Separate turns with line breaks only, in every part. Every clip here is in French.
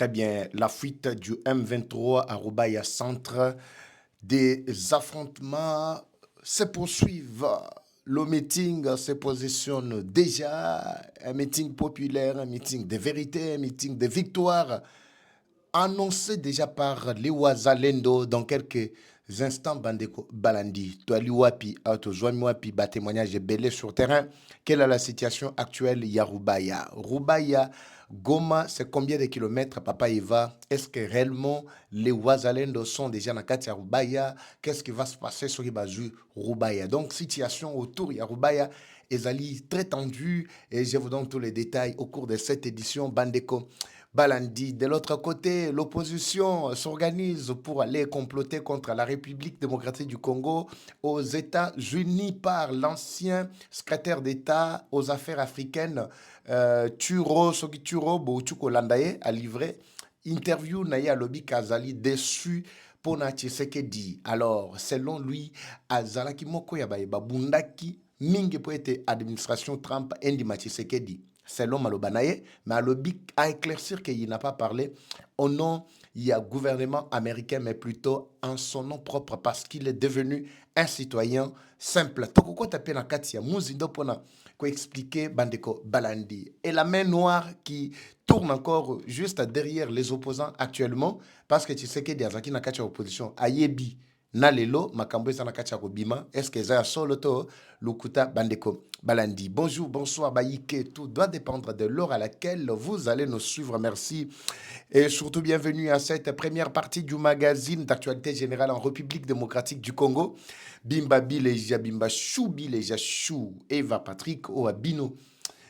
Très bien. La fuite du M23 à Roubaïa Centre, des affrontements se poursuivent. Le meeting se positionne déjà, un meeting populaire, un meeting de vérité, un meeting de victoire, annoncé déjà par Liwa Zalendo dans quelques instants. Bandeko Balandi, toi Liwapi, Wapi, bas témoignage belé sur terrain. Quelle est la situation actuelle? Yaroubaya. Roubaya, Goma, c'est combien de kilomètres, Papa Eva? Est-ce que réellement les Ouazalendo sont déjà dans Katia Roubaya? Qu'est-ce qui va se passer sur Ibazu Roubaya? Donc, situation autour Yaroubaya. Ezali très tendue et je vous donne tous les détails au cours de cette édition. Bandeko Balandi. De l'autre côté, l'opposition s'organise pour aller comploter contre la République démocratique du Congo aux États-Unis par l'ancien secrétaire d'État aux affaires africaines, Turo Sogituro Bouchuko Landaye, a livré interview Naya Lobi Kazali déçu pour Tshisekedi. Alors, selon lui, Azalaki Moko Yabayeba Bundaki, Mingi pour être administration Trump Ndima Tshisekedi. C'est l'homme Malobanaye, mais Alobi a éclairci qu'il n'a pas parlé au nom du gouvernement américain, mais plutôt en son nom propre parce qu'il est devenu un citoyen simple. Toko tapé na katia muzindo pona ko expliquer Bandeko Balandi. Et la main noire qui tourne encore juste derrière les opposants actuellement, parce que tu sais que Diazaki na katia opposition ayebi na lelo makambo eza na kati ya kobima est-ce que eza ya solo to lukuta Bandeko Balandi. Bonjour, bonsoir Baïke, tout doit dépendre de l'heure à laquelle vous allez nous suivre. Merci et surtout bienvenue à cette première partie du magazine d'actualité générale en République démocratique du Congo. Bimba Bileja, Bimba Chou Bileja Chou, Eva Patrick Oabino.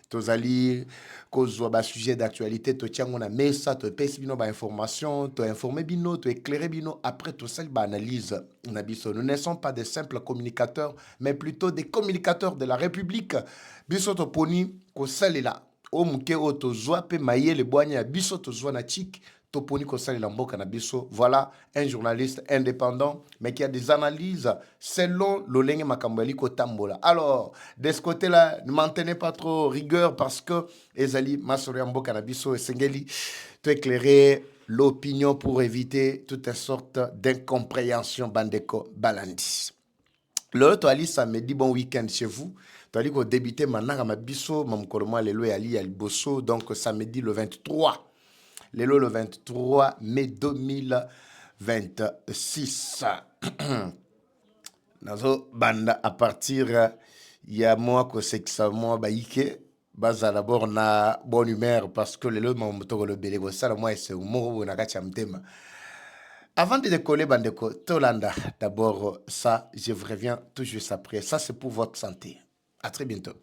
Tozali kozwa ba sujet d'actualité to tiango na mesa to pesi bino ba information to informer bino to éclairer bino après to sel ba analyse na biso. Nous ne sommes pas des simples communicateurs mais plutôt des communicateurs de la République. Biso to poni ko salela o muke o to zwa pe mayele boanya biso to zwa na chik Toponi Kosali Lamboka Nabiso. Voilà un journaliste indépendant, mais qui a des analyses selon l'Olenge Makambali Kotambola. Alors, de ce côté-là, ne maintenez pas trop rigueur parce que Ezali Masori Amboka Nabiso et Sengeli te éclairer l'opinion pour éviter toute sorte d'incompréhension. Bandeko Balandi. Le Toali samedi, bon week-end chez vous. Toali ko débuter maintenant à Mabiso, Mamkoloma Lelo et Ali Alboso, donc samedi le 23. Le 23 mai 2026. Nazo banda à partir ya moi que c'est que ça moi baïke baza d'abord na bonne humeur parce que le moto le belego ça moi c'est humour na kacha mtema. Avant de décoller bandeko Tolanda d'abord ça je vous reviens tout juste après. Ça c'est pour votre santé. À très bientôt.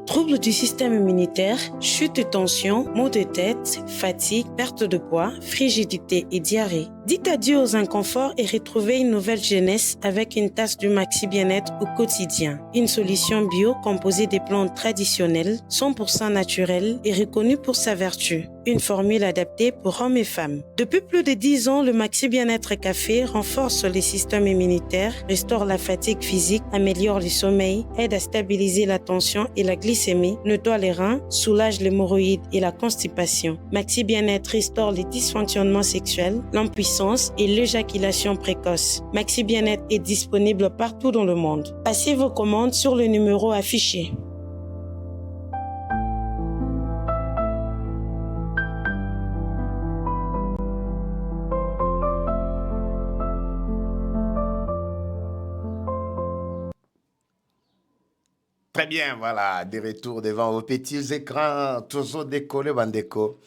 Troubles du système immunitaire, chute de tension, maux de tête, fatigue, perte de poids, frigidité et diarrhée. Dites adieu aux inconforts et retrouvez une nouvelle jeunesse avec une tasse du Maxi Bien-être au quotidien. Une solution bio composée des plantes traditionnelles, 100% naturelles et reconnue pour sa vertu. Une formule adaptée pour hommes et femmes. Depuis plus de 10 ans, le Maxi Bien-être Café renforce les systèmes immunitaires, restaure la fatigue physique, améliore le sommeil, aide à stabiliser la tension et la glycémie, nettoie les reins, soulage l'hémorroïde et la constipation. Maxi Bien-être restaure les dysfonctionnements sexuels, l'impuissance et l'éjaculation précoce. Maxi Bien-être est disponible partout dans le monde. Passez vos commandes sur le numéro affiché.
Très bien, voilà, des retours devant vos petits écrans, toujours décollés, Bandeko,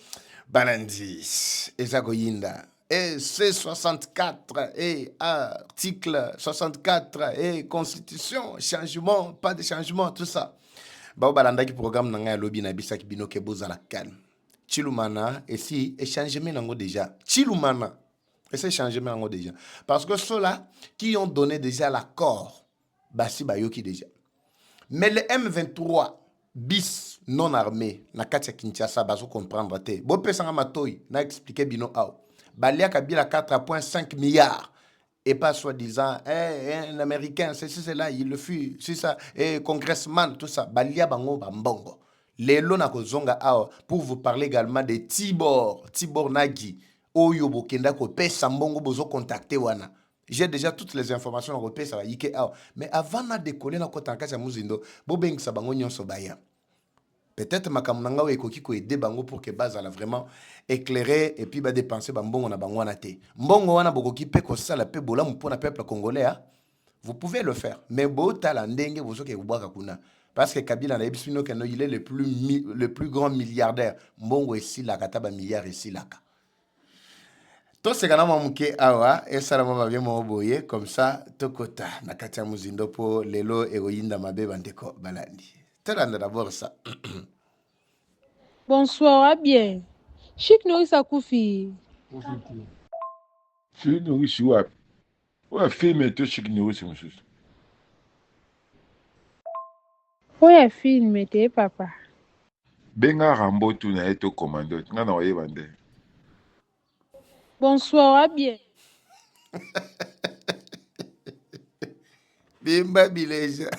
Balandi, Ezagoyinda, et C64, et article 64, et constitution, changement, pas de changement, tout ça. Bao Balanda qui programme nanga lobby na bisa ki bino ke boza la calme. Chilumana, et si, et changement nango déjà. Chilumana, et c'est changement nango déjà. Parce que ceux-là qui ont donné déjà l'accord, basi bayoki déjà. Mais le M23 bis non armé na katia Kinshasa bazo comprendre te. Bo pesanga matoi na expliquer bino au. Balia kabila 4,5 milliards et pas soi-disant un américain c'est là il le fut c'est ça et congressman tout ça balia bango bambongo. Lelo na kozonga awa pour vous parler également de Tibor Nagi. Oyo bokenda ko pesa mbongo bozo contacter wana. J'ai déjà toutes les informations na ko pesa ba yike awa. Mais avant na décoller na kota kasa muzindo, bo bengisa bango nyonso baya. Peut-être makamuna nga ekoki ko aider bango pour que base ala vraiment éclairer et puis ba dépenser ba mbongo na bango wana te. Mbongo wana bokoki pe ko sala pe bola mpona peuple congolais. Vous pouvez le faire, mais bo tala ndenge bozo ke kubaka kuna. Parce que Kabila na ebisino keno il est le plus grand milliardaire. Mbongo esi la kataba milliard esi laka. To se kana mamuke awa esala mama bien mo boye comme ça tokota na katia muzindo po lelo egoyinda mabe bandeko balandi. Tolanda d'abord ça.
Bonsoir, bien. Chic Noris Akoufi.
Chic Noris wapi? Wa filme to Chic Noris mususu.
Oya filme te papa.
Benga Rambo tu na eto commando. Nga na oyeba nde.
Bonsoir, bien.
Bimba bileja.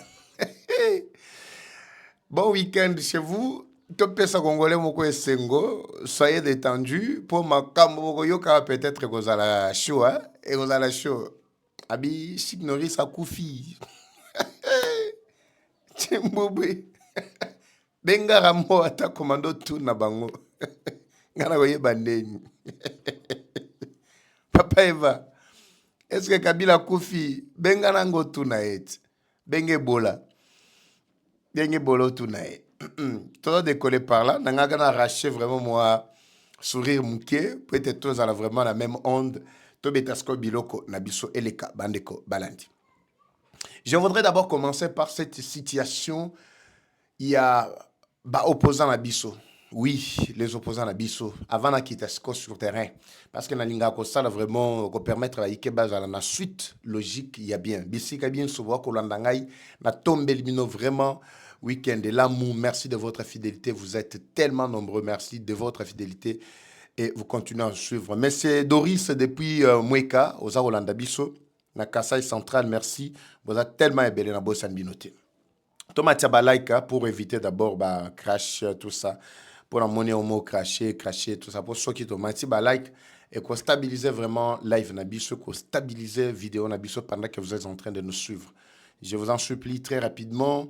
Bon week-end chez vous. Topesa Congolais moko esengo. Soyez détendus. Pour ma kambo yoka peut-être kozala show hein. Et kozala show. Abi Chic Noris Akoufi. Chembobwe. Benga Rambo ata commando tout na bango. Ngana koyeba ndeni. Papa Eva. Est-ce que Kabila Koufi benga nango tout na et. Benge bola. Benge bolo tout na et. Tout décoller par là. Nanga gana arraché vraiment moi sourire mouké. Peut-être tous à la vraiment la même onde. Tobetasko biloko nabiso eleka bandeko balandi. Je voudrais d'abord commencer par cette situation. Il y a opposants à Bisso. Oui, les opposants à Bisso. Avant de quitter sur terrain. Parce que Nalinga ça vraiment permettre à Ike base à la suite logique, il y a bien. Bissi a bien souvent que l'andangaï na tombé limino vraiment week-end. Et l'amour, merci de votre fidélité. Vous êtes tellement nombreux. Merci de votre fidélité. Et vous continuez à suivre. Mais c'est Doris depuis Mweka, aux Arolanda Bisso. Na Kassai Central, merci. Vous êtes tellement ébellé dans Bossan Binoté. Thomas Tiabalaika pour éviter d'abord crash, tout ça. Pour la monnaie au mot cracher, tout ça. Pour ceux qui Thomas Tiabalaika et qu'on stabilise vraiment live Nabiso, qu'on stabilise vidéo Nabiso pendant que vous êtes en train de nous suivre. Je vous en supplie très rapidement.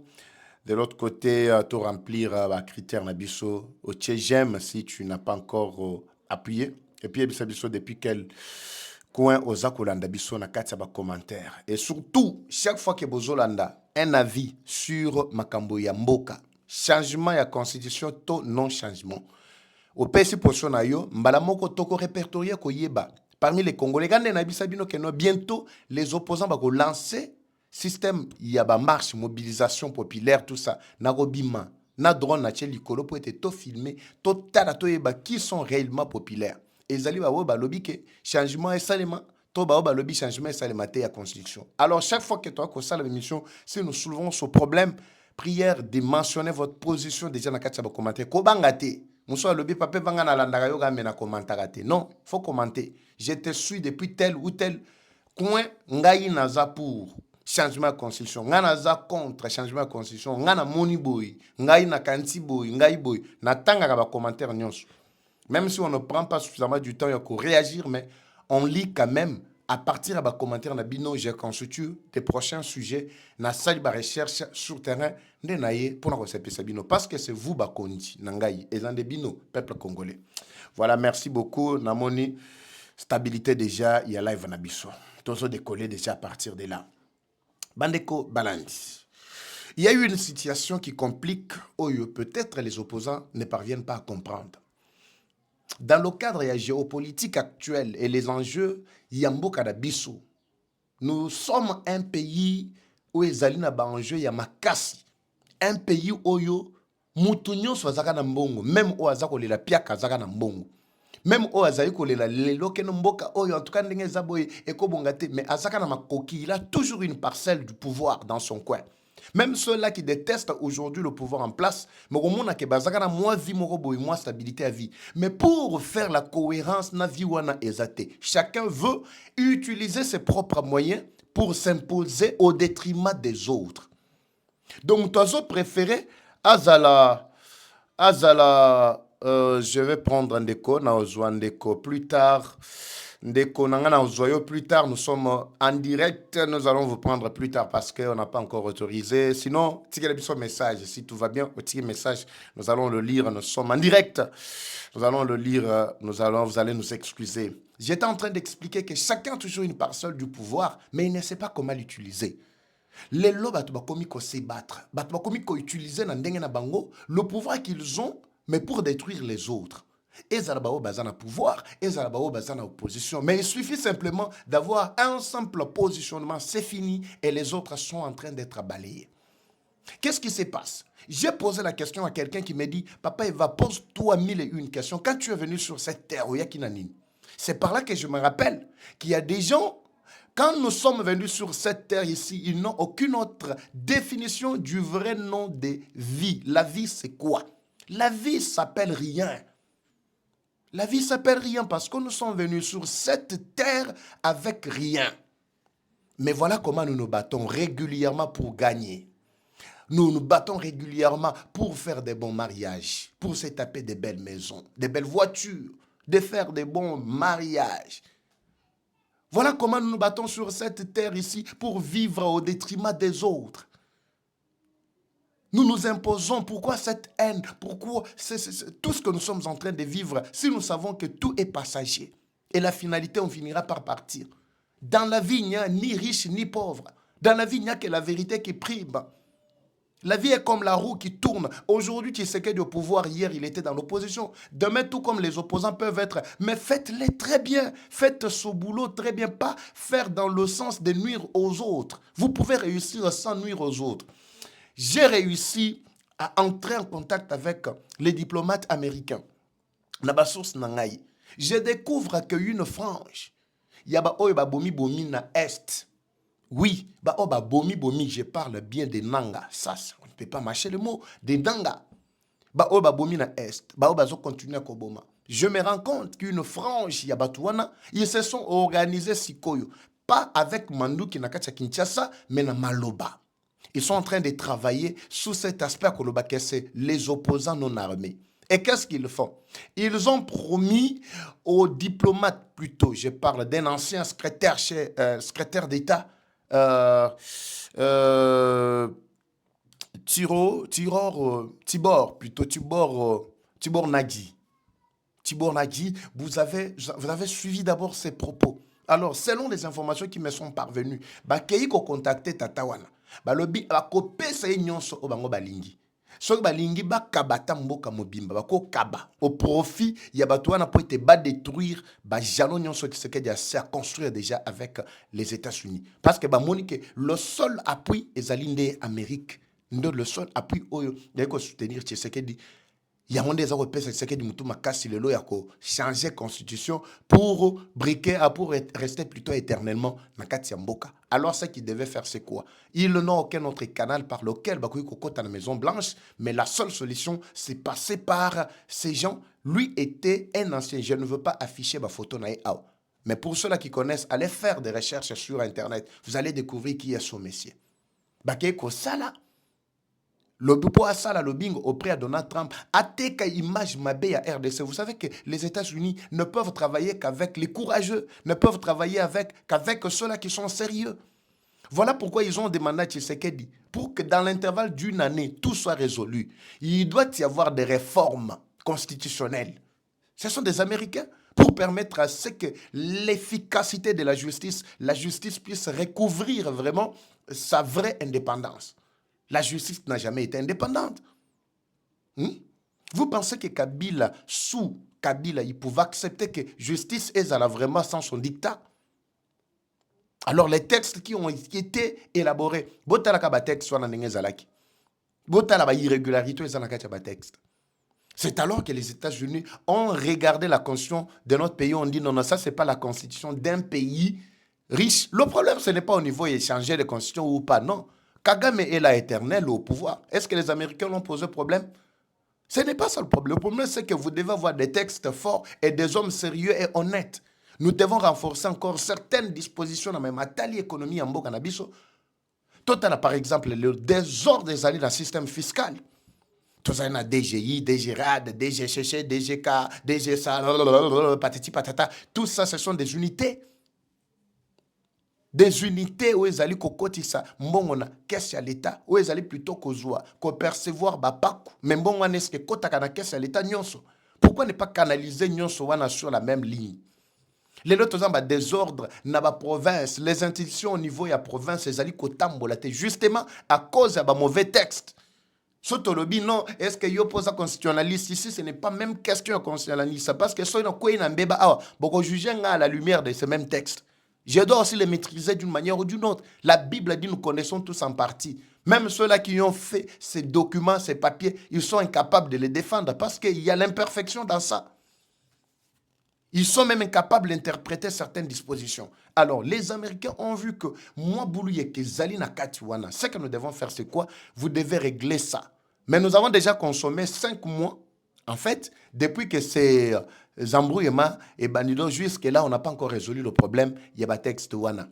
De l'autre côté, tout remplir critères Nabiso. Au j'aime si tu n'as pas encore appuyé. Et puis, Nabiso depuis quel coin aux Akolanda Biso na katia commentaire. Et surtout, chaque fois que Bozolanda un avis sur Makambo ya Mboka, changement ya constitution, to non changement. Au PC portion na yo, mbala moko toko répertorié ko yeba. Parmi les Congolais, gande na bisabino que no bientôt les opposants va lancer système ya ba marche mobilisation populaire tout ça na robima na drone na tcheli kolo pour être to filmer to tala to yeba qui sont réellement populaires. Et zali ba woba lobby que changement et salement to ba woba lobby changement et salement te ya constitution. Alors chaque fois que toi ko ça l'émission, si nous soulevons ce problème, prière de mentionner votre position déjà dans quatre commentaires. Ko bangate, muso lobby papa banga na landaka yo ga mena commentaire. Non, faut commenter. Je te suis depuis tel ou tel coin ngai naza pour changement de constitution. Nga naza contre changement de constitution. Nga na moni boy, ngai na kanti boy, ngai boy. Na tanga ba commentaire nyonso. Même si on ne prend pas suffisamment du temps pour réagir, mais on lit quand même à partir de commentaires na bino, j'ai constitué des prochains sujets, na salle de recherche sur terrain, pour nous recevoir bino parce que c'est vous bakondi nangai et des bino peuple congolais. Voilà, merci beaucoup. Namoni stabilité déjà, il y a live na biso. Tous décoller déjà à partir de là. Bandeko Balandi. Il y a eu une situation qui complique où peut-être les opposants ne parviennent pas à comprendre. Dans le cadre géopolitique actuel et les enjeux, Yamboka da Bisso, nous sommes un pays où les alina ba enjeu ya makasi. Un pays où yo mutunyo swazaka na mbongo, même où azako lela piaka zaka na mbongo. Même où azako lela lelo ke mboka oyo en tout cas ndenge zaboy ekobongate mais azaka na makoki, il a toujours une parcelle du pouvoir dans son coin. Même ceux-là qui détestent aujourd'hui le pouvoir en place, mais au moins, moins stabilité à vie. Mais pour faire la cohérence, chacun veut utiliser ses propres moyens pour s'imposer au détriment des autres. Donc, toi, préféré, Azala, Azala, je vais prendre Ndeko, na ozwa Ndeko plus tard. Ndeko Nangana Ozoyo plus tard, nous sommes en direct, nous allons vous prendre plus tard parce qu'on n'a pas encore autorisé. Sinon, tirez le message, si tout va bien, tirez le message, nous allons le lire, nous sommes en direct. Nous allons le lire, vous allez nous excuser. J'étais en train d'expliquer que chacun a toujours une parcelle du pouvoir, mais il ne sait pas comment l'utiliser. Les lots, ils vont se battre, ils vont utiliser le pouvoir qu'ils ont, mais pour détruire les autres. Ils ont un pouvoir, ils ont une opposition. Mais il suffit simplement d'avoir un simple positionnement, c'est fini, et les autres sont en train d'être balayés. Qu'est-ce qui se passe? J'ai posé la question à quelqu'un qui me dit, papa, Eva, pose-toi 1001 questions. Quand tu es venu sur cette terre, c'est par là que je me rappelle qu'il y a des gens, quand nous sommes venus sur cette terre ici, ils n'ont aucune autre définition du vrai nom de vie. La vie, c'est quoi? La vie s'appelle rien. La vie s'appelle rien parce que nous sommes venus sur cette terre avec rien. Mais voilà comment nous nous battons régulièrement pour gagner. Nous nous battons régulièrement pour faire des bons mariages, pour se taper des belles maisons, des belles voitures, de faire des bons mariages. Voilà comment nous nous battons sur cette terre ici pour vivre au détriment des autres. Nous nous imposons, pourquoi cette haine? Pourquoi tout ce que nous sommes en train de vivre si nous savons que tout est passager? Et la finalité, on finira par partir. Dans la vie, il n'y a ni riche ni pauvre. Dans la vie, il n'y a que la vérité qui prime. La vie est comme la roue qui tourne. Aujourd'hui, tu sais qu'il est au pouvoir. Hier, il était dans l'opposition. Demain, tout comme les opposants peuvent être. Mais faites-les très bien. Faites ce boulot très bien. Pas faire dans le sens de nuire aux autres. Vous pouvez réussir sans nuire aux autres. J'ai réussi à entrer en contact avec les diplomates américains. Je découvre qu'une frange, il y a bomi na est. Oui, bomi, je parle bien des Nanga. Ça, on ne peut pas mâcher le mot. Des Nanga. Bomi na est. Continue à Koboma. Je me rends compte qu'une frange, Yabatouana, ils se sont organisés Sikoyo. Pas avec Mandou qui n'a qu'à Kinshasa, mais na Maloba. Ils sont en train de travailler sous cet aspect que c'est les opposants non armés. Et qu'est-ce qu'ils font? Ils ont promis aux diplomates, plutôt, je parle d'un ancien secrétaire d'État, Tibor Nagi. Tibor Nagi, vous avez suivi d'abord ses propos. Alors, selon les informations qui me sont parvenues, Keiko contacté Tatawana. Balobi akopesa nyonso obango balingi. Soki balingi bakabata mboka mobimba bako kaba au profit ya bato wana po ete ba détruire ba jalon nyonso qui se kedi à construire déjà avec les États-Unis parce que ba moni que le seul appui ezali nde Amérique ndo le seul appui oyo yako soutenir Tshisekedi. Il y a des gens qui ont changer la constitution pour briquer, pour rester plutôt éternellement dans Mboka. Alors, ce qu'ils devaient faire, c'est quoi? Ils n'ont aucun autre canal par lequel ils sont à la Maison Blanche, mais la seule solution, c'est passer par ces gens. Lui était un ancien. Je ne veux pas afficher ma photo. Mais pour ceux-là qui connaissent, allez faire des recherches sur Internet. Vous allez découvrir qui est ce monsieur. Bakeko Sala. Le pouvoir ça le bingo auprès de Donald Trump a été image mabé à RDC. Vous savez que les États-Unis ne peuvent travailler qu'avec les courageux, ne peuvent travailler qu'avec ceux-là qui sont sérieux. Voilà pourquoi ils ont demandé à Tshisekedi pour que dans l'intervalle d'une année, tout soit résolu. Il doit y avoir des réformes constitutionnelles. Ce sont des Américains pour permettre à ce que l'efficacité de la justice puisse recouvrir vraiment sa vraie indépendance. La justice n'a jamais été indépendante. Vous pensez que Kabila, sous Kabila, il pouvait accepter que justice est vraiment sans son dictat? Alors les textes qui ont été élaborés, c'est alors que les États-Unis ont regardé la constitution de notre pays, on dit non, ça c'est pas la constitution d'un pays riche. Le problème, ce n'est pas au niveau échanger de constitution ou pas, non. Kagame est là éternel au pouvoir. Est-ce que les Américains l'ont posé problème? Ce n'est pas ça le problème. Le problème, c'est que vous devez avoir des textes forts et des hommes sérieux et honnêtes. Nous devons renforcer encore certaines dispositions dans même économie en Bokanabiso. Total, par exemple, le désordre des alliés dans le système fiscal. Tous un DGI, DGRAD, DGCC, DGK, DGSA, patati patata. Tout ça, ce sont des unités. Des unités où ils allaient kokotisa mbongona caisse à l'état où ils allaient plutôt kozwa ko percevoir bapaku mais mbongona est-ce que kota kana caisse à l'état nyonso. Pourquoi ne pas canaliser nyonso wana sur la même ligne? Les autres ont des désordre na ba province, les institutions au niveau ya province ils allaient kotambola justement à cause de mauvais texte. Sotolobi non, est-ce que yo pose constitutionnaliste ici, ce n'est pas même question constitutionnaliste parce que soit quoi ina mbeba ah boko juger à la lumière de ce même texte. Je dois aussi les maîtriser d'une manière ou d'une autre. La Bible dit nous connaissons tous en partie. Même ceux-là qui ont fait ces documents, ces papiers, ils sont incapables de les défendre parce qu'il y a l'imperfection dans ça. Ils sont même incapables d'interpréter certaines dispositions. Alors, les Américains ont vu que moi, Boulouye, que Zalina Katiwana, ce que nous devons faire, c'est quoi? Vous devez régler ça. Mais nous avons déjà consommé 5 mois. En fait, depuis que ces embrouillements et bandidos, jusque-là, on n'a pas encore résolu le problème. Il y a un texte wana.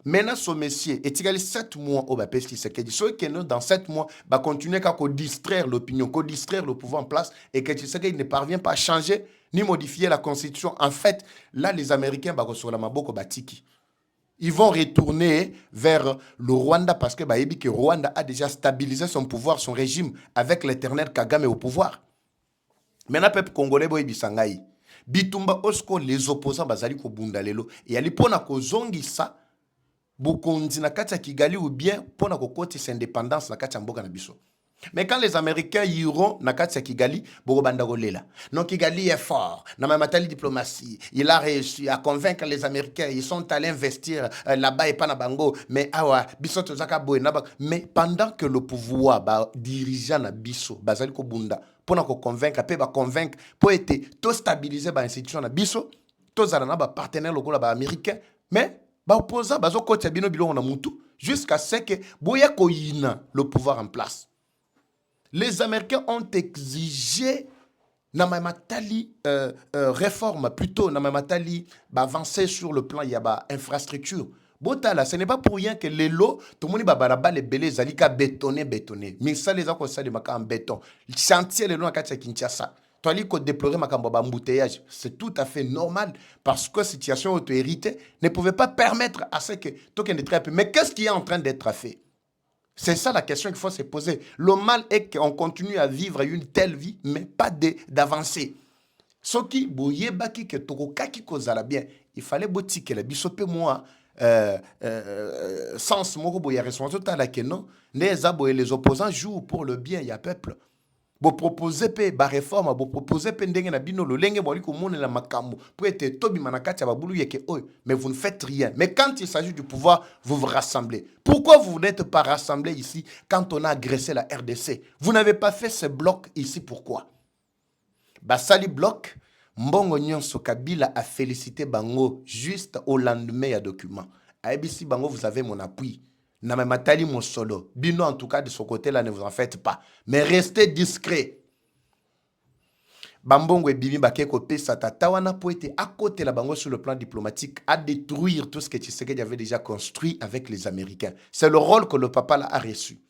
Maintenant, ce monsieur, est égal 7 mois au Bapes qui se dit. Ceux qui nous, dans 7 mois, va continuer à distraire l'opinion, à distraire le pouvoir en place et que tu sais qu'il ne parvient pas à changer ni modifier la constitution. En fait, là, les Américains, sur la Maboko Batiki. Ils vont retourner vers le Rwanda parce que que Rwanda a déjà stabilisé son pouvoir, son régime avec l'éternel Kagame au pouvoir. Maintenant, peuple congolais, boy bisangai. Bitumba osko les opposants bazali ko bundalelo. Et ali pona ko zongi sa bokonzi na kati ya Kigali ou bien pona ko koti sa indépendance na kati ya mboka na biso. Mais quand les Américains iront na kati ya Kigali, boko banda kolela. Non, Kigali est fort. Na mamatali diplomatie, il a réussi à convaincre les Américains, ils sont allés investir là-bas et pas na bango. Mais awa biso tozaka boy na ba. Mais pendant que le pouvoir ba dirigeant na biso bazali ko bunda pour nous convaincre, pour convaincre, pour être tout stabiliser l'institution na biso, tous les partenaires locaux américains, mais opposants, bazo côté bino bilo na mutu jusqu'à ce que boya koyina le pouvoir en place. Les Américains ont exigé na matali réforme plutôt na matali avancer sur le plan yaba infrastructure. Botala, ce n'est pas pour rien que les lots, tout le monde va les belés, zalika bétonné. Mais ça, les gens ça de en béton. Le chantier, les lots, à Kinshasa. Tu as dit qu'on déplorait ma embouteillage. C'est tout à fait normal parce que la situation auto-héritée ne pouvait pas permettre à ce que tout ne traite. Mais qu'est-ce qui est en train d'être fait? C'est ça la question qu'il faut se poser. Le mal est qu'on continue à vivre une telle vie, mais pas d'avancer. Ce qui, boyebaki que tokokaki kozala bien, il fallait que la bisope moi. Sens moko boya responsabilité la que non les opposants jouent pour le bien ya peuple bo proposer pe ba réforme bo proposer pe ndenge na bino lo lenge boli ko mona la makambo pour être tobi manakati ya babulu yeke oy mais vous ne faites rien. Mais quand il s'agit du pouvoir, vous vous rassemblez. Pourquoi vous n'êtes pas rassemblés ici quand on a agressé la RDC? Vous n'avez pas fait ce bloc ici. Pourquoi? Basali bloc. Mbongo nyonso Kabila a félicité Bango juste au lendemain ya document. ABC Bango, vous avez mon appui. Namamatali mon solo. Bino en tout cas de ce côté-là, ne vous en faites pas. Mais restez discret. Bambongo et Bimi Bakeko Pesa Tatawana pour être à côté la Bango sur le plan diplomatique à détruire tout ce que Tshisekedi avait déjà construit avec les Américains. C'est le rôle que le papa là a reçu.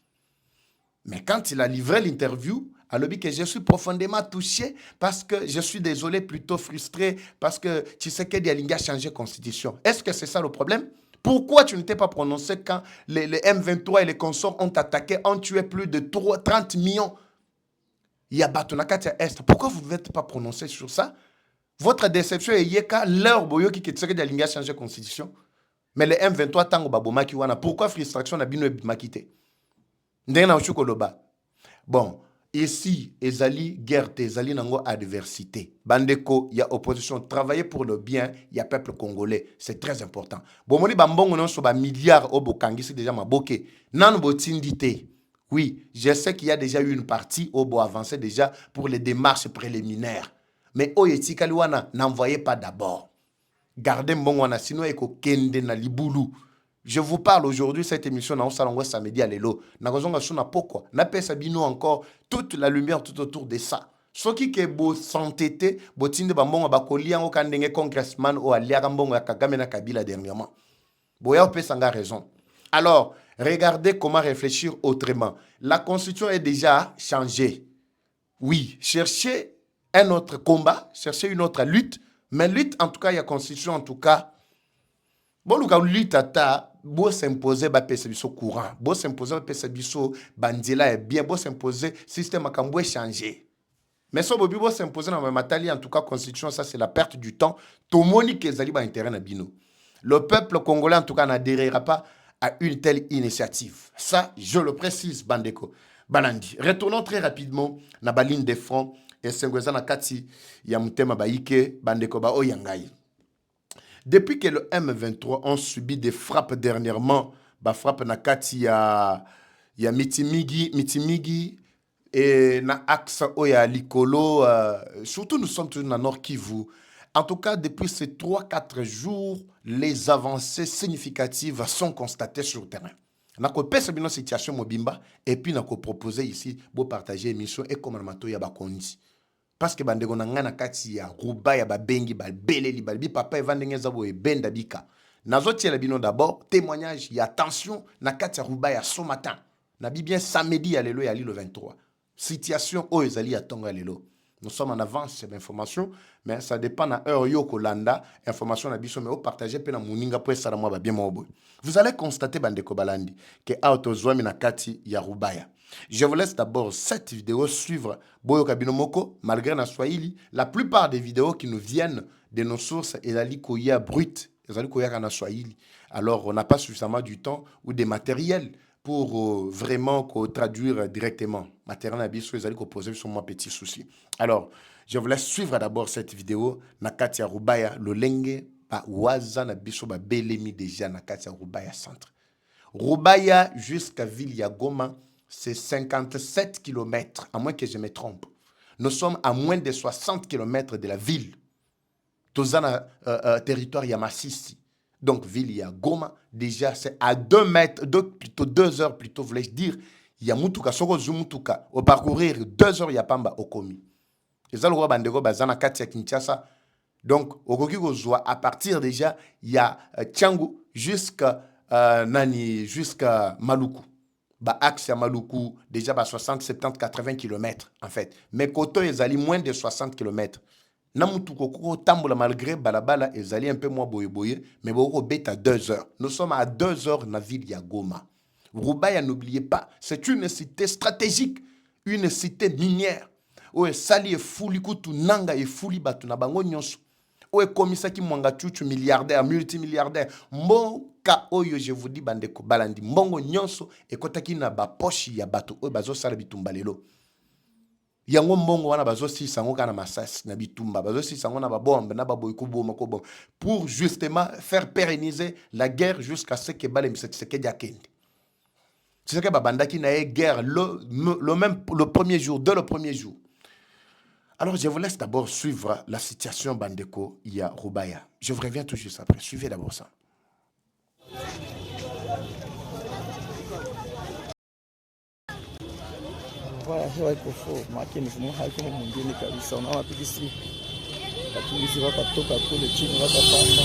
Mais quand il a livré l'interview, alors que je suis profondément touché parce que je suis désolé, plutôt frustré parce que Tshisekedi a changé de constitution. Est-ce que c'est ça le problème? Pourquoi tu ne t'es pas prononcé quand les M23 et les consorts ont attaqué, ont tué plus de 30 millions? Il y a Batonakatia Est. Pourquoi vous ne vous pas prononcé sur ça? Votre déception est que l'heure boyoki que Tshisekedi a changé de constitution. Mais les M23 tango babomaki wana. Pourquoi frustration na bino makité? Ndena uchukoloba. Bon. Ici, ezali guerre, ezali nango adversité. Bandeko, il y a opposition. Travailler pour le bien, il y a peuple congolais. C'est très important. Bon, moni bambongo non so ba milliards au bokangi, c'est déjà ma boké. Nan botindité. Oui, je sais qu'il y a déjà eu une partie au bo avancé déjà pour les démarches préliminaires. Mais au yetikaliwana, n'envoyez pas d'abord. Gardez mbongo sinon eko kende na libulu. Je vous parle aujourd'hui, cette émission, dans le samedi à l'élo. Pourquoi? N'a pas sabino encore toute la lumière tout autour de ça. Ce qui est beau s'entêter, botinde bambonga bakolian au kandenge congressman ou aliagambonga Kagame na Kabila dernièrement. Boya peut s'en raison. Alors, regardez comment réfléchir autrement. La constitution est déjà changée. Oui, chercher un autre combat, chercher une autre lutte, mais lutte, en tout cas, il y a constitution, en tout cas. Bon, le lutte ata, bon s'imposer, bah, pèse biso courant. Bon s'imposer, bah, pèse biso bandila est bien. Bon s'imposer, système à camboué changer. Mais ça, bon s'imposer dans ma matali, en tout cas, constitution, ça, c'est la perte du temps. Tout le monde qui est allé intérêt na bino. Le peuple congolais, en tout cas, n'adhérera pas à une telle initiative. Ça, je le précise, Bandeko. Balandi. Retournons très rapidement na baline des fronts et Sengweza na kati ya mutema baike Bandeko ba oyangai. Depuis que le M23 ont subi des frappes dernièrement, ba frappe na kati ya Mitimigi et na axe oya Likolo, surtout nous sommes toujours dans Nord Kivu. En tout cas, depuis ces 3-4 jours, les avancées significatives sont constatées sur le terrain. Nous avons une situation mobimba et puis nous avons proposé ici de partager l'émission et comme nous avons dit. Parce que nous avons kati ya Ruba ya babengi balbeleli balbi papa evandenge zabo e benda bika. Nazo tiela bino d'abord témoignage ya attention na kati ya Ruba ya ce matin. Na bien samedi ya lelo ya le 23. Situation o ezali ya tonga lelo. Nous sommes en avance sur l'information, mais ça dépend de l'heure yo kolanda information na biso mais au partager pe na muninga po esala mwa ba bien mobo. Vous allez constater Bandeko Balandi que autozwami na kati ya Rubaya. Je vous laisse d'abord cette vidéo suivre Boyo Kabino Moko malgré na Swahili. La plupart des vidéos qui nous viennent de nos sources ezali koya brut, ezali koya na Swahili. Alors on n'a pas suffisamment du temps ou des matériels pour vraiment traduire directement. Matériel abisso ezali ko poser sur moi petit souci. Alors, je vous laisse suivre d'abord cette vidéo na kati ya Rubaya lolenge ba waza na biso ba belemi déjà na kati ya Rubaya centre. Rubaya jusqu'à ville ya Goma, c'est 57 km, à moins que je me trompe. Nous sommes à moins de 60 km de la ville. Tozana territoire ya Masisi. Donc, ville ya Goma, déjà c'est à 2 mètres, plutôt 2 heures plutôt, voulais-je dire, il y a Mutuka, Soko Zumutuka, au parcourir 2 heures, il y a Pamba au Komi. Et ça, le roi Bandego, Bazana Katia Kinshasa. Donc, au Kokigozoa, à partir déjà, il y a Tchangu jusqu'à Maluku. Bah, axe à Maluku, déjà, 60, 70, 80 km, en fait. Mais Koto, ils allaient moins de 60 km. Namutuko Koko Tambola, malgré Balabala, ils allaient un peu moins boye, mais Boko bête à 2 heures. Nous sommes à 2 heures dans la ville de Goma. Rubaya, n'oubliez pas, c'est une cité stratégique, une cité minière. Oe sali e fuli kutu nanga e fuli batu na bango nyonso. Oe komisa ki mwanga chuchu milliardaire, multimilliardaire. Mboka oyo je vous dis Bandeko Balandi. Mbongo nyonso e kotaki na ba poshi ya batu oe bazo sala bitumba lelo. Yango mbongo wana bazo si sango kana masasi na bitumba. Bazo si sango na ba bombe na ba boykubo makobo. Pour justement faire pérenniser la guerre jusqu'à ce que Balem Tshisekedi akende. C'est ce que Babandaki n'a eu guerre le premier jour, dès le premier jour. Alors, je vous laisse d'abord suivre la situation Bandeko, il y a Rubaya. Je vous reviens tout juste après. Suivez d'abord ça.
Voilà, hewa iko fo maki mifumo haiko mwingine kabisa. Unaona pigisi wakimbizi wakatoka kule chini wakapanda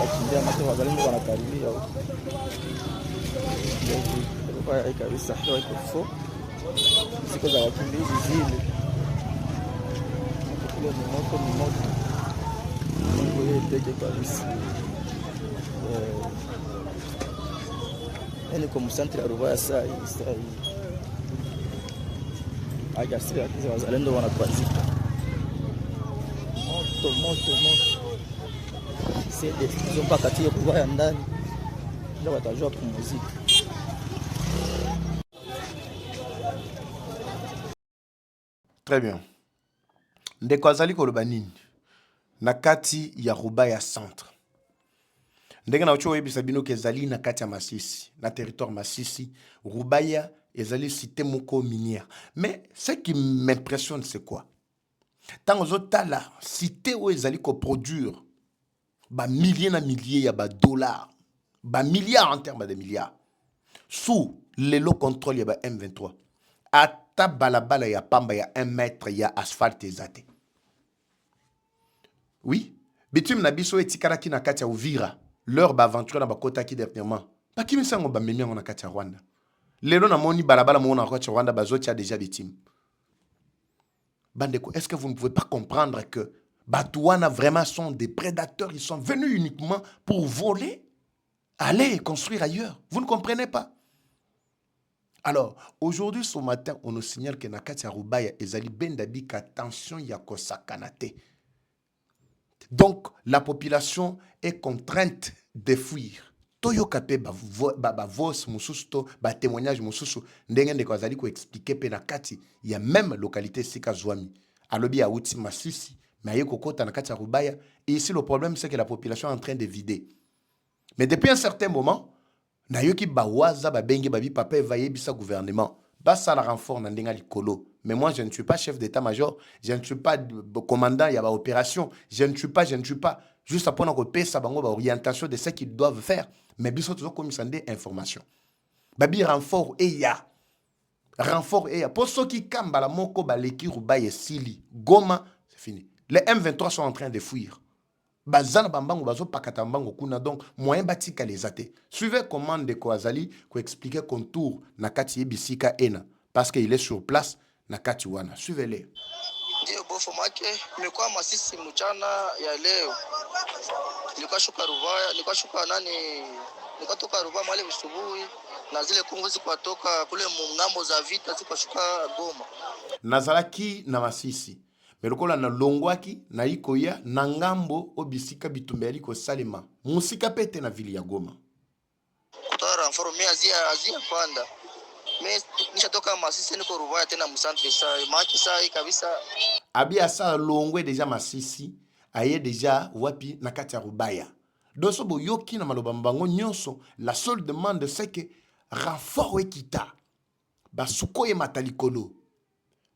wakimbia maki wazalendo wanakaribia huko. Hewa kabisa, hewa iko fo siku za wakimbizi zile kule ni moto kule teke kabisa. Yani kwa msantre ya Rubaya saa hii ajasiri akiza wazalendo wanakwazika moto sede hizo mpaka tie Rubaya ndani ndio watajua kumuzika.
Très bien. Ndeko azali koloba nini na kati ya Rubaya centre. Ndenge na ucho yebisa bino ke ezali na kati ya Masisi, na territoire Masisi, Rubaya ezali cité moko minière. Mais ce qui m'impressionne c'est quoi? Tant aux autres la cité où ezali ko produire ba milliers na milliers ya ba dollars, ba milliards en termes de milliards. Sous le lot contrôle ya ba M23. Ata balabala ya pamba ya 1 mètre ya asphalte ezate. Oui, bitume na biso etikalaki na kati ya Uvira. Leur ba aventure na ba kota ki dernièrement. Ba kimi sango ba memi na kati ya Rwanda. Lelo na moni balabala mo na kati ya Rwanda bazoti a déjà victime. Bandeko, est-ce que vous ne pouvez pas comprendre que Batouana vraiment sont des prédateurs, ils sont venus uniquement pour voler, aller construire ailleurs. Vous ne comprenez pas? Alors, aujourd'hui, ce matin, on nous signale que Nakati Arubaya ezali bendabika attention yako sakanate. Donc, la population est contrainte de fuir. Toyo kape ba vos mususu ba témoignage mususu ndenge ndeko azali ko expliquer pe Nakati, il y a même localité sika Zwami. Alobi ya uti Masisi, mais aye kokota Nakati Arubaya, et ici le problème c'est que la population est en train de vider. Mais depuis un certain moment, nayoki bawaza babengi babi papa evaye bisa gouvernement. Basa la renfort na ndenga likolo. Mais moi je ne suis pas chef d'état-major, je ne suis pas commandant, il y a ba opération, je ne suis pas juste à prendre que ça bango ba orientation de ce qu'ils doivent faire. Mais biso toujours comme ça des informations. Babi renfort et ya. Renfort et ya. Pour ceux qui kamba la moko baleki rubaye sili. Goma, c'est fini. Les M23 sont en train de fuir. Bazana bambango bazo pakata mbango kuna, donc moyen batika les athées. Suivez commande de Koazali ko expliquer contour nakati ebisika ena parce qu'il est sur place nakati wana. Suivez-les.
Ndio bofu make nimekuwa Masisi mchana ya leo. Nilikuwa shuka Ruvaya, nilikuwa shuka nilikuwa toka Ruvaya mwale usubuhi na zile kungu zilikuwa toka kule ngambo za vita zilikuwa shuka Goma.
Nazalaki na Masisi. Melokola na longwaki na ikoya na ngambo obisika bitumbeli ko salema. Musika pete na vili ya Goma.
Kutara informe azia panda. Mimi nishatoka Masisi niko Ruvaya tena msantre sai. Maki sai kabisa.
Abi asa longwe deja Masisi, aye deja wapi nakati ya Rubaya. Doso bo yoki na maloba mbango nyonso, la seule demande c'est que renfort ekita. Ba sukoye matalikolo.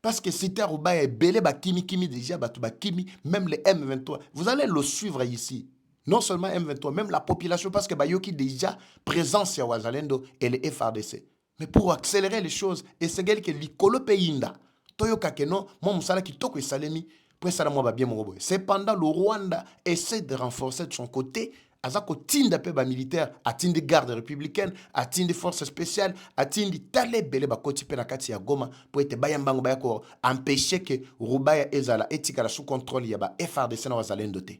Parce que c'était à Rubaya et belé ba kimi déjà ba kimi, même les M23. Vous allez le suivre ici. Non seulement M23, même la population, parce que ba yoki déjà présence à Wazalendo et les FRDC. Mais pour accélérer les choses, et c'est que l'ikolo peyinda. Toyoka keno, mon musala ki toko salemi, pour ça moi ba bien mon robot. Cependant, le Rwanda essaie de renforcer de son côté. Azako tinda pe ba militaire, atindi garde républicaine, atindi force spéciale, atindi tale bele ba koti pe na kati ya Goma pour ete bayambango bayako empêcher que Rubaya ezala etika la sous contrôle ya ba FRDC na wazalendo te.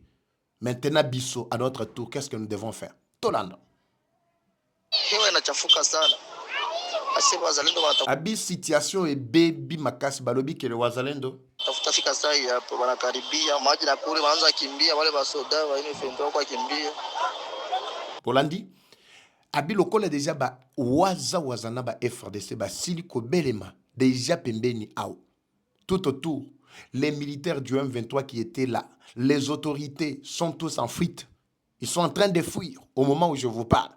Maintenant biso à notre tour, qu'est-ce que nous devons faire? Tolanda.
Hewa inachafuka sana. Asi wazalendo
abi situation et baby makasi balobi ke le wazalendo
tafuta fika sai hapo wanakaribia maji na kule wanaanza kimbia wale basoda wa M23 kwa kimbia.
Polandi abi lokola déjà ba wazana ba FRDC ba siliko belema déjà pembeni ao. Tout autour, les militaires du M23 qui étaient là, les autorités sont tous en fuite. Ils sont en train de fuir au moment où je vous parle.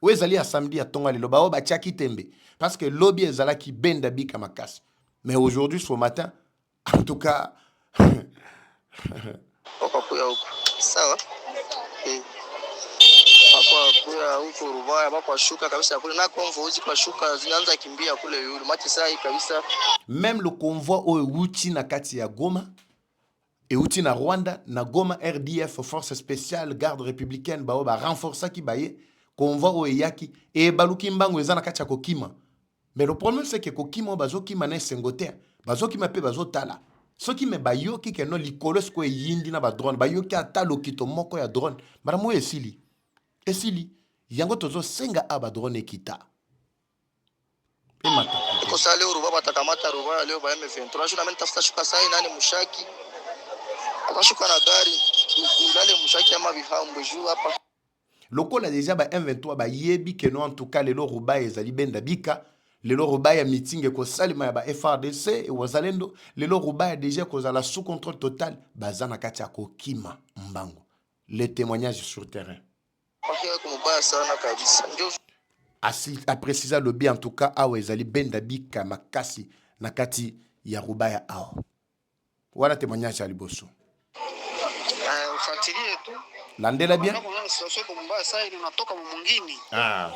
Où est allé à samedi à Tonga, le bao bachaki tembe. Parce que lobby est allé qui benda bika makas. Mais aujourd'hui, ce matin, en tout cas.
Sawa. Kwa huko Ruvaya bako shuka kabisa kule na konvo uzi kwa shuka zinaanza kimbia kule yule mati sai kabisa.
Même le convoi au Uti na kati ya Goma et Uti na Rwanda na Goma RDF force spéciale garde républicaine ba renforcer ki baye convoi au Yaki et baluki mbango ezana kati ya Kokima. Mais le problème c'est que Kokima bazo kima na sengoter bazo kima pe bazo tala. Ce qui me bayo ki ke no likolos ko yindi na ba drone bayo ki atalo kito moko ya drone bara mo esili. Esili, yango tozo senga aba drone kita.
Ko sale uruba batakamata ruba leo ba M23 shuna mimi tafuta shuka sai nani mushaki. Akashuka na gari ilale mushaki ama bihambo juu hapa.
Lokola déjà ba M23 ba yebi que non en tout cas lelo ruba ezali benda bika, lelo ruba ya meeting ko salima ya ba FRDC et wazalendo, lelo ruba déjà ko za la sous contrôle total bazana kati ya Kokima mbango. Les témoignages sur terrain. A préciser le bien en tout cas awa ezali benda bika makasi nakati ya Rubaya awa. Voilà témoignage à liboso. Landela bien.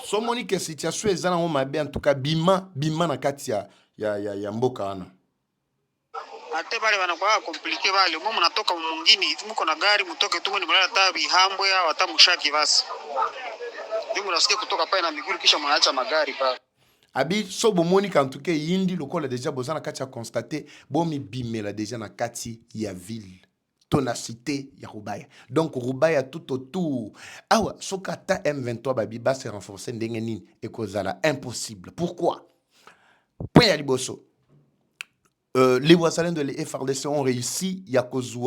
So monique situation ezana mo mabe en tout cas bima nakati ya mboka ana.
Ate bale banakuwa komplike bale mwa mnatoka mwingine muko na gari mtoke tu ni mnaleta tabi hambo ya watamushaki basi. Ndio mnasikia kutoka pale na miguu kisha mnaacha magari pale.
Abi so bomoni en tout cas yindi lokola déjà bozana kati a constaté bomi bimela déjà na kati ya ville. Tonacité ya Rubaya. Donc Rubaya tout autour. Awa soka ta M23 babi ba se renforcer ndenge nini et kozala impossible. Pourquoi? Point ya liboso. Les voisins de l'FRDC ont réussi. Il y a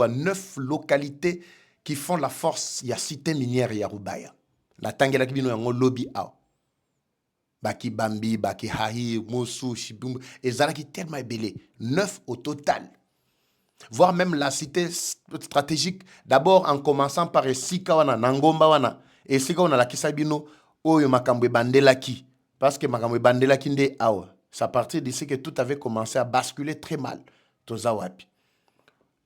9 localités qui font la force. Il y a cité minière ya Rubaya. La tangela kibino yango lobby ao. Baki Bambi, Baki Hahi, Mosu, Shibumbu. Et Zalaki tellement belé. 9 au total. Voire même la cité stratégique. D'abord en commençant par Esika wana, Nangomba wana. Esika wana la kisabino. Oyo makambwe bandelaki. Parce que makambwe bandelaki nde awa. C'est à partir d'ici que tout avait commencé à basculer très mal. Tozawapi.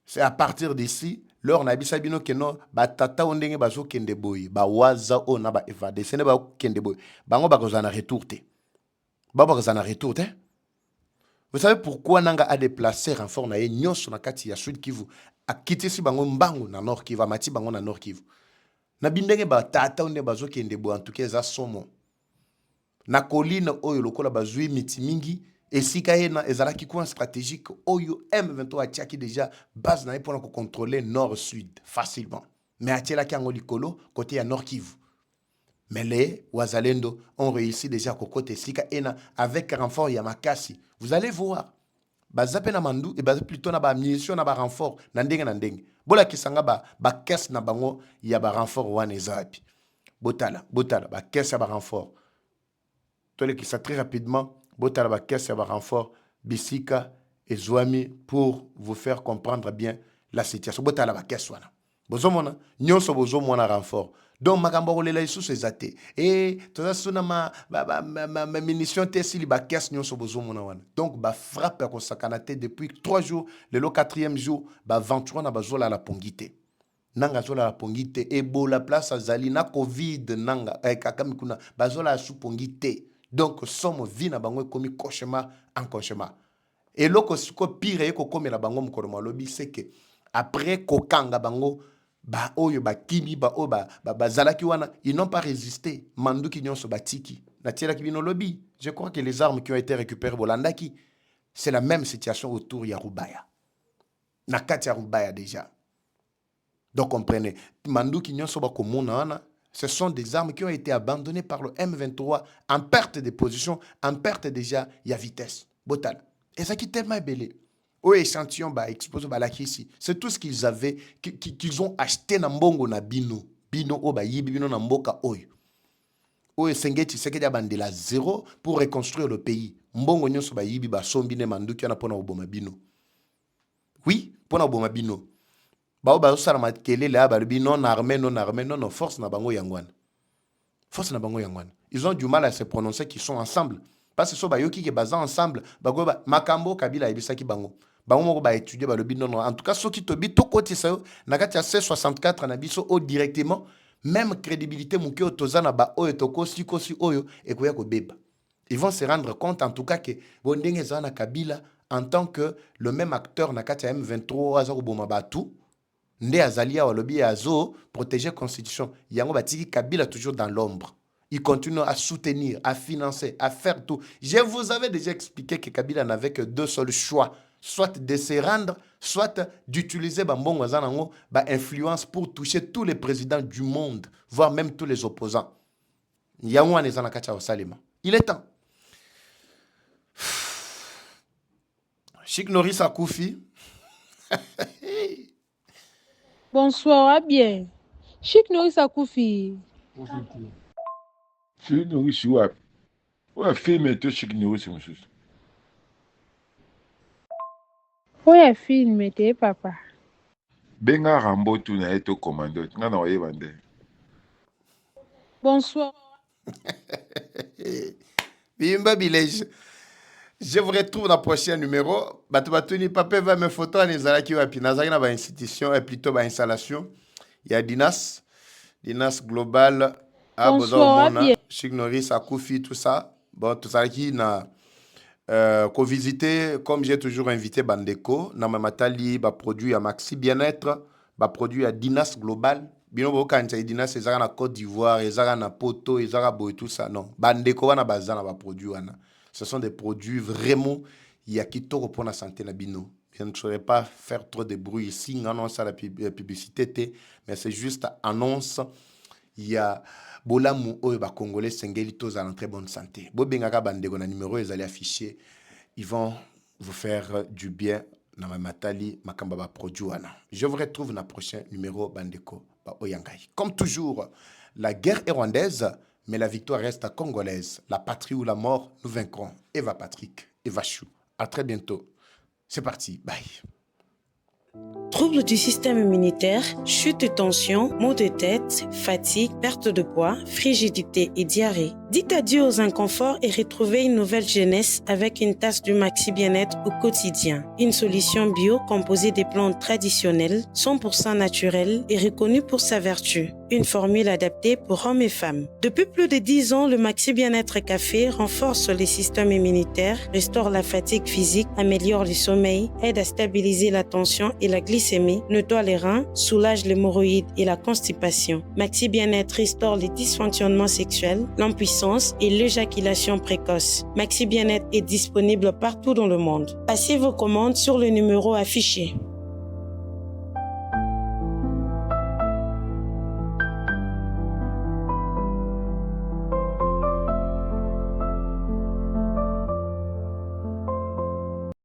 C'est à partir d'ici, leur nabi sabino keno ba tata ondenge bazo kende boy, ba waza ona ba evade, ce n'est pas kende boy. Bango ba kozana retourte. Ba kozana retourte. Vous savez pourquoi nanga a déplacé renfort na nyonso na kati ya Sud Kivu a quitté si bango mbangu na Nord Kivu, mati bango na Nord Kivu. Na bindenge ba tata onde bazo kende boy en tout cas za somo. Na colline oyo lokola bazui miti mingi esika ena ezalaki coin stratégique oyo M23 atiaki déjà base na pour contrôler nord sud facilement mais atielaki yango likolo côté ya Nord Kivu. Mais les Wazalendo ont réussi déjà à côté esika ena avec renfort ya makasi. Vous allez voir bazape na mandu et bazape plutôt na ba munition na ba renfort na ndenge bola kisanga ba caisse na bango ya ba renfort wana ezapi botala ba caisse ya ba renfort. Tolé qui ça très rapidement, botala ba caisse ya ba renfort Bisika et Zouami pour vous faire comprendre bien la situation. Botala ba caisse wana. Bozomona nyonso bozomona renfort. Donc makambo kolela isusu ezate. Et toza suna ma munition tesili ba caisse nyonso bozomona wana. Donc ba frappe ko sakanate depuis 3 jours, le 4e jour, ba 23 na bazola la pongité. Nanga zola la pongité ebola place azali na covid nanga kakamikuna bazola su pongité. Donc, somme vie na bango komi cauchemar en cauchemar. Et loko siko pire eko komi na bango mkoroma lobi c'est que après kokanga bango ba oyo ba kimi ba o ba zalaki wana ils n'ont pas résisté. Manduki nyonso batiki. Na tiela kibino lobi. Je crois que les armes qui ont été récupérées bolandaki c'est la même situation autour ya Rubaya. Na kati ya Rubaya déjà. Donc comprenez, Manduki nyonso ba komona wana. Ce sont des armes qui ont été abandonnées par le M23 en perte de position, en perte déjà, il y a vitesse. Botal. Et ça qui est tellement belé. Au échantillon, exposé la ici. C'est tout ce qu'ils avaient, qu'ils ont acheté dans Mbongo na Bino. Bino, yibi, Bino na Mboka, oyo. Oyo Sengeti, c'est qu'il y a de la zéro pour reconstruire le pays. Mbongo nyonso yibi, sombine manduki, na pona oboma Bino. Oui, pona oboma Bino. Bao sala makele la balubi non armé non force na bango yangwana. Force na bango yangwana. Ils ont du mal à se prononcer qu'ils sont ensemble parce que so ba yoki ke baza ensemble bago makambo kabila ebisaki bango. Bango moko ba étudier balubi non en tout cas soki tobi to koti sa na kati ya C64 na biso o directement même crédibilité muke otozana ba oyo tokosi kosi oyo ekoya ko beba. Ils vont se rendre compte en tout cas que bondenge zana kabila en tant que le même acteur na kati ya M23 aza ko boma batu. Nde azalia walobi azo protéger la constitution. Yango batiki Kabila toujours dans l'ombre. Il continue à soutenir, à financer, à faire tout. Je vous avais déjà expliqué que Kabila n'avait que 2 seuls choix. Soit de se rendre, soit d'utiliser Bambongo Zanango, influence pour toucher tous les présidents du monde, voire même tous les opposants. Yango anezana kacha Salima. Il est temps. Chic Norris Akoufi.
Bonsoir, bien. Chic Norris Akoufi.
Chic Norris wapi? Wa filme to Chic Norris msusu.
Oya film te papa.
Benga Rambo tu na eto commando. Ngana waye bande.
Bonsoir.
Bimba Village. Je vous retrouve dans le prochain numéro. Batoubatuni Papé va me photo à Nizalaki Wapi. Nazaki na ba institution et plutôt ba installation. Il y a Dinas Global à Bozomona, Chic Norris, Akoufi, tout ça. Bon, tout ça qui na co-visiter, comme j'ai toujours invité Bandeko, na Mamatali, ba produit à Maxi Bien-être, ba produit à Dinas Global. Bino bokanza Dinas ezaka na Côte d'Ivoire, ezaka na Poto, ezaka boy tout ça. Non, Bandeko wana bazana ba produit wana. Ce sont des produits vraiment, il y a qui toro pour la santé na bino. Je ne saurais pas faire trop de bruit ici, annonce à la publicité, mais c'est juste annonce. Il y a Bolamu Oeba Congolais Sengeli tous en très bonne santé. Bobengaka bandego na numéro ils allaient afficher. Ils vont vous faire du bien na matali makamba produwana. Je vous retrouve dans le prochain numéro bandeko ba Oyangai. Comme toujours, la guerre est rwandaise, mais la victoire reste congolaise. La patrie ou la mort, nous vaincrons. Eva Patrick, Eva Chou. À très bientôt. C'est parti. Bye.
Troubles du système immunitaire, chute de tension, maux de tête, fatigue, perte de poids, frigidité et diarrhée. Dites adieu aux inconforts et retrouvez une nouvelle jeunesse avec une tasse du Maxi Bien-être au quotidien. Une solution bio composée des plantes traditionnelles, 100% naturelles et reconnue pour sa vertu. Une formule adaptée pour hommes et femmes. Depuis plus de 10 ans, le Maxi Bien-être Café renforce les systèmes immunitaires, restaure la fatigue physique, améliore le sommeil, aide à stabiliser la tension et la glycémie, nettoie les reins, soulage l'hémorroïde et la constipation. Maxi Bien-être restaure les dysfonctionnements sexuels, l'impuissance et l'éjaculation précoce. Maxi Bien-être est disponible partout dans le monde. Passez vos commandes sur le numéro affiché.